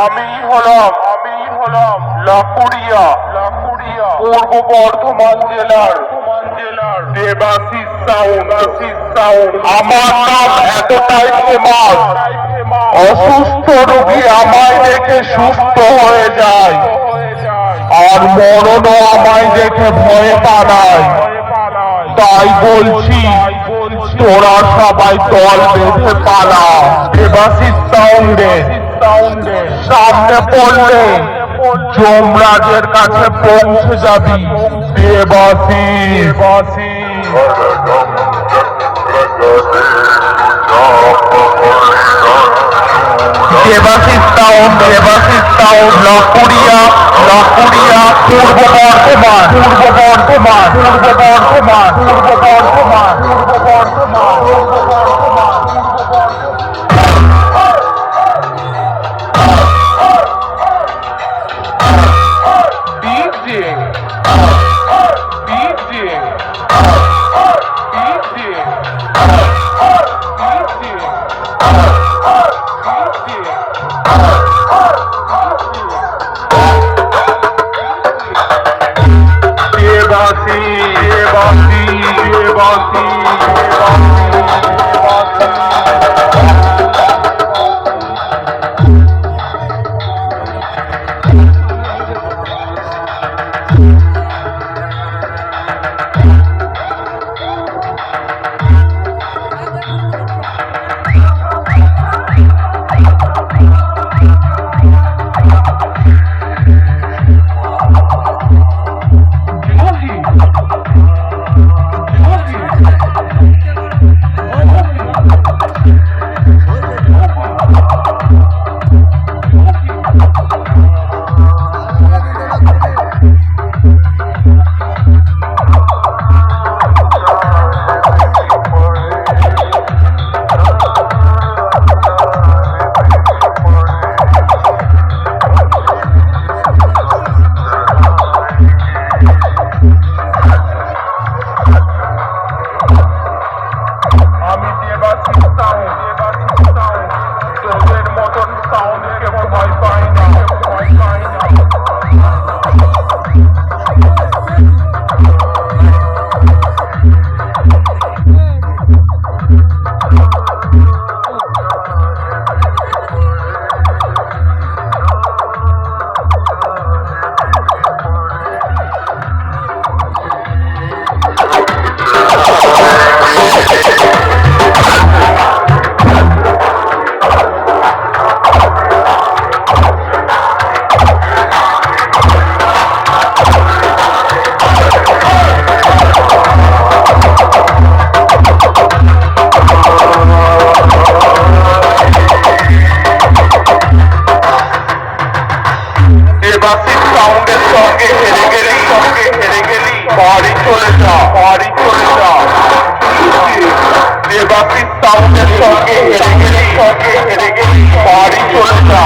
আমি হলাম লাকুড়িয়া পূর্ব বর্ধমান জেলার দেবাশিস সাউন্ড। আমার নাম এতটাই ফেমাস, অসুস্থ রোগী আমায় দেখে সুস্থ হয়ে যায়, আর মরণও আমায় দেখে ভয়ে পালায়। তাই বলছি, তোরা সবাই দল বেঁধে পালা। দেবাশিস সাউন্ডে সামনে পড়লে যমরাজের কাছে পৌঁছে যাবি। দেবাশিস সাউন্ড লাকুড়িয়া পূর্ব বর্ধমান। দেবাশিস সাউন্ডের সঙ্গে হেরে গেলি, বাড়ি চলে যা।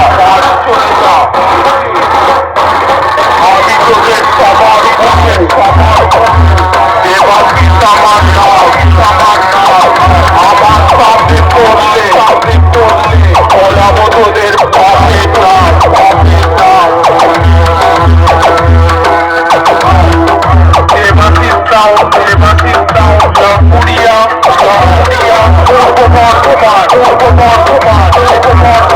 আমি তোদের সবার দেবাশিস আমার নাম, আমার সামনে পড়লে বলাবো তোদের বাপের নাম। দেবাশিস সাউন্ড লাকুড়িয়া পূর্ব বর্ধমান।